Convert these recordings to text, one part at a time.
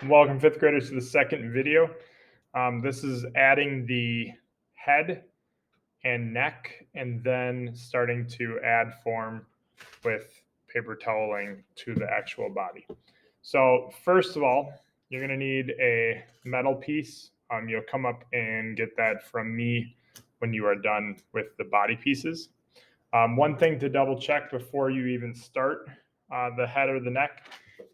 Welcome, fifth graders, to the second video. This is adding the head and neck, and then starting to add form with paper toweling to the actual body. So first of all, you're going to need a metal piece. You'll come up and get that from me when you are done with the body pieces. One thing to double check before you even start the head or the neck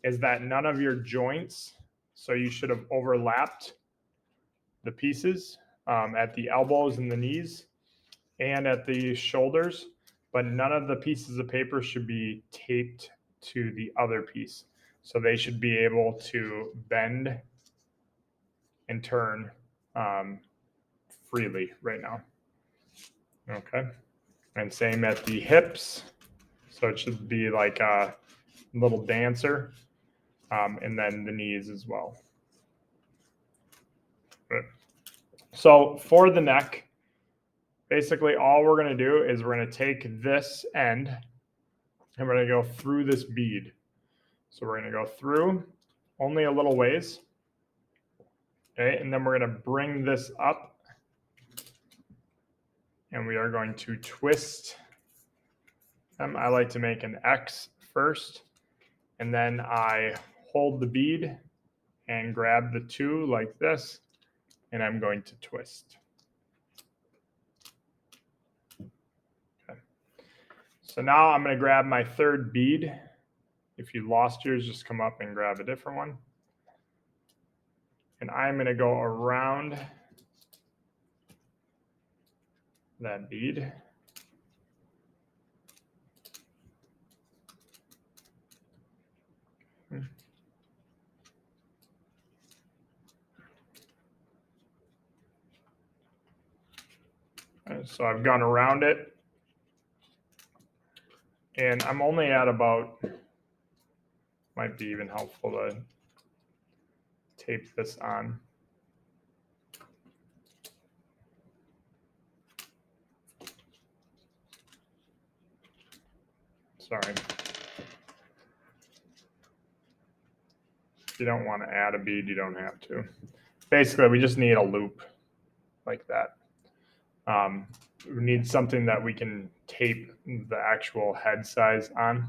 is that none of your joints, so you should have overlapped the pieces at the elbows and the knees and at the shoulders, but none of the pieces of paper should be taped to the other piece. So they should be able to bend and turn freely right now. Okay. And same at the hips. So it should be like a little dancer. And then the knees as well. Good. So for the neck, basically all we're going to do is we're going to take this end and we're going to go through this bead. So we're going to go through only a little ways. Okay, and then we're going to bring this up and we are going to twist them. I like to make an X first, and then I hold the bead and grab the two like this, and I'm going to twist. Okay. So now I'm going to grab my third bead. If you lost yours, just come up and grab a different one. And I'm going to go around that bead. So I've gone around it, and I'm only at about, might be even helpful to tape this on. Sorry. If you don't want to add a bead, you don't have to. Basically, we just need a loop like that. We need something that we can tape the actual head size on.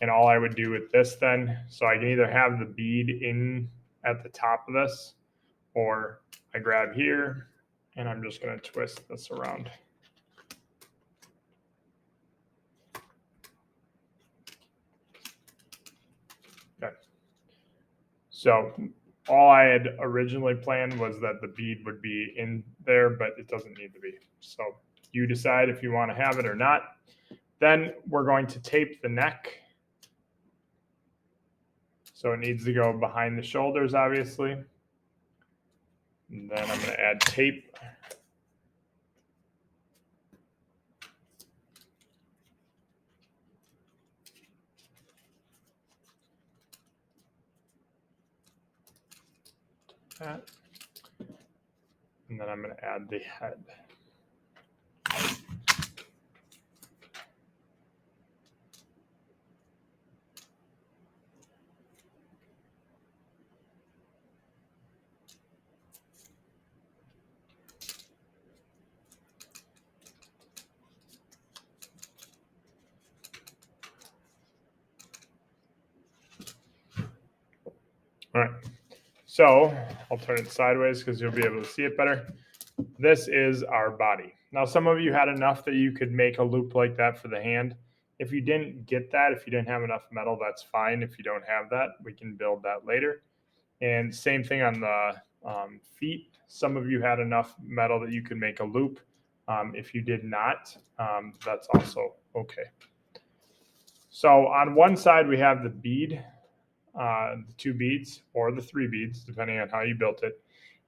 And all I would do with this then, so I can either have the bead in at the top of this, or I grab here and I'm just going to twist this around. Okay. So all I had originally planned was that the bead would be in there, but it doesn't need to be. So you decide if you want to have it or not. Then we're going to tape the neck. So it needs to go behind the shoulders, obviously. And then I'm going to add tape. That. And then I'm going to add the head. All right, so I'll turn it sideways because you'll be able to see it better. This is our body. Now, some of you had enough that you could make a loop like that for the hand. If you didn't get that, if you didn't have enough metal, that's fine. If you don't have that, we can build that later. And same thing on the feet. Some of you had enough metal that you could make a loop. If you did not, that's also okay. So on one side, we have the bead, the two beads or the three beads, depending on how you built it.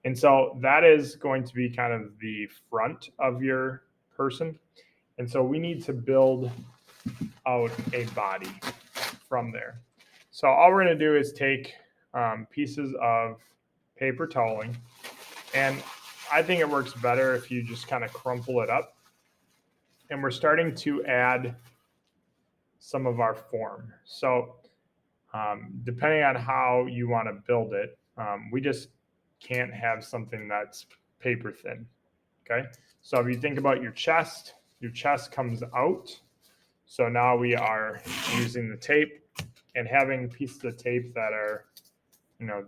And so that is going to be kind of the front of your person. And so we need to build out a body from there. So all we're going to do is take pieces of paper toweling, and I think it works better if you just kind of crumple it up. And we're starting to add some of our form. So depending on how you want to build it, We just can't have something that's paper thin. Okay, so if you think about your chest comes out. So now we are using the tape, and having pieces of tape that are,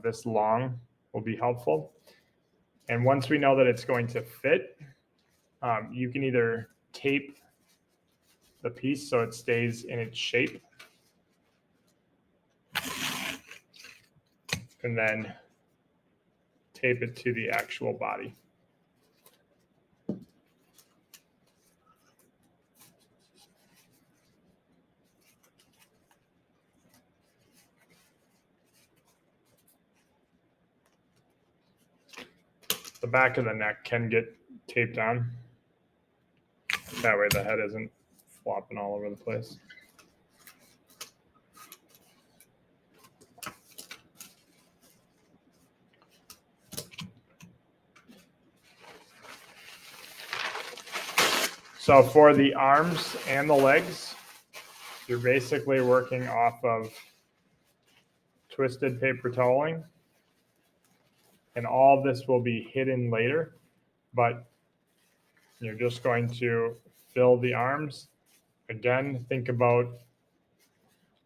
this long will be helpful. And once we know that it's going to fit, you can either tape the piece so it stays in its shape, and then tape it to the actual body. The back of the neck can get taped on. That way the head isn't flopping all over the place. So for the arms and the legs, you're basically working off of twisted paper toweling. And all of this will be hidden later, but you're just going to fill the arms. Again, think about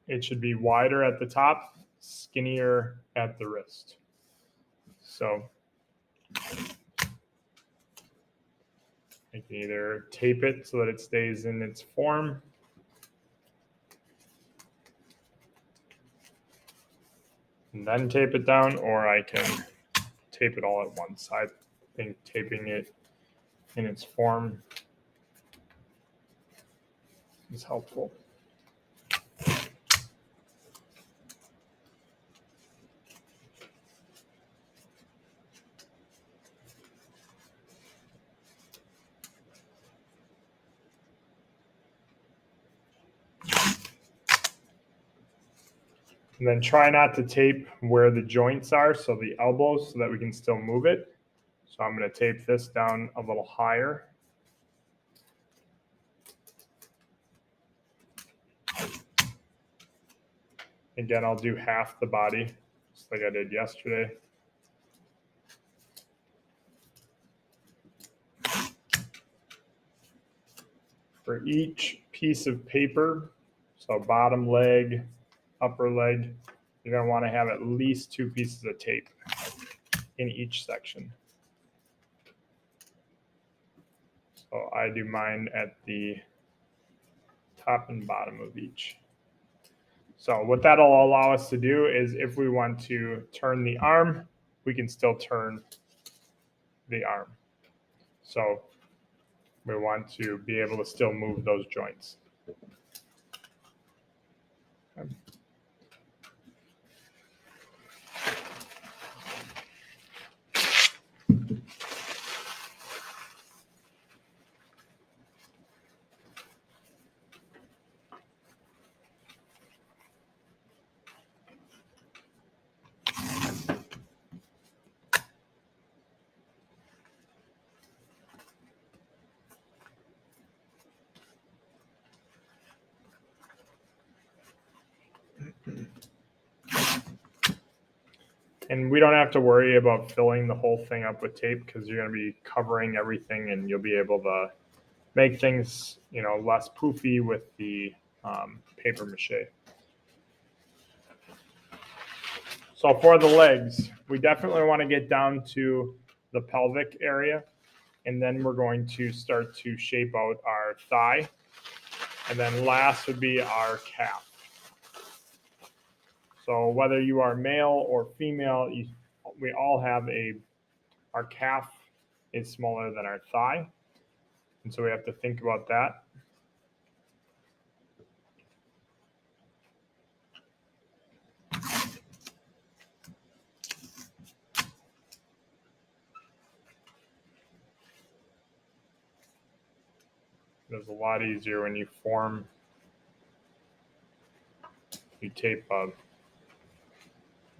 it should be wider at the top, skinnier at the wrist. So you can either tape it so that it stays in its form, and then tape it down, or I can tape it all at once. I think taping it in its form is helpful. And then try not to tape where the joints are, so the elbows, so that we can still move it. So I'm going to tape this down a little higher. Again, I'll do half the body, just like I did yesterday. For each piece of paper, so bottom leg, upper leg, you're going to want to have at least 2 pieces of tape in each section. So I do mine at the top and bottom of each. So what that'll allow us to do is, if we want to turn the arm, we can still turn the arm. So we want to be able to still move those joints. Okay. And we don't have to worry about filling the whole thing up with tape, because you're going to be covering everything, and you'll be able to make things, less poofy with the paper mache. So for the legs, we definitely want to get down to the pelvic area, and then we're going to start to shape out our thigh. And then last would be our calf. So whether you are male or female, we all have our calf is smaller than our thigh. And so we have to think about that. It's a lot easier when you tape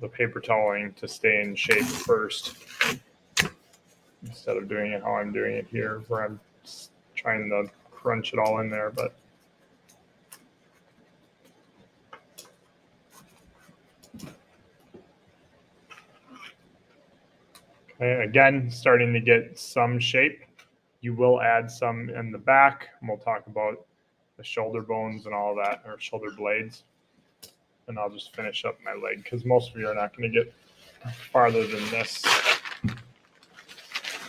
the paper toweling to stay in shape first, instead of doing it how I'm doing it here, where I'm trying to crunch it all in there. But And again, starting to get some shape. You will add some in the back, and we'll talk about the shoulder bones and all that, or shoulder blades. And I'll just finish up my leg because most of you are not going to get farther than this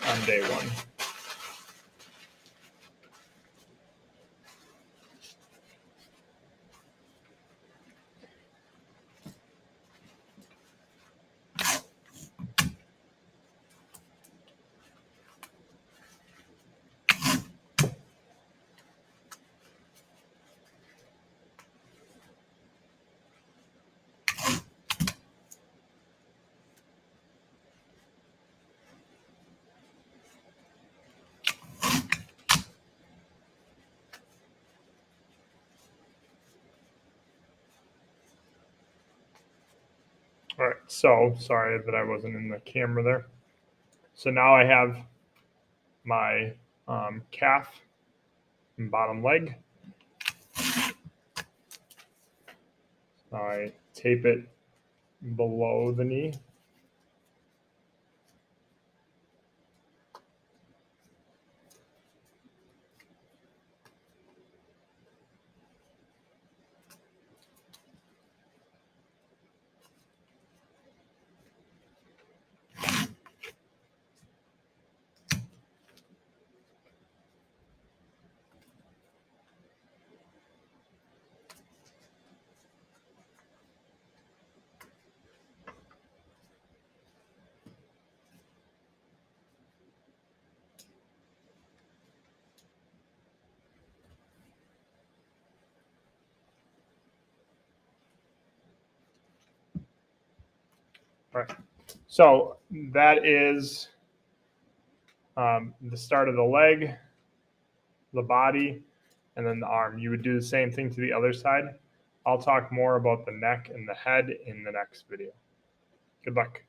on day one. All right, so sorry that I wasn't in the camera there. So now I have my calf and bottom leg. I tape it below the knee. All right, so that is the start of the leg, the body, and then the arm. You would do the same thing to the other side. I'll talk more about the neck and the head in the next video. Good luck.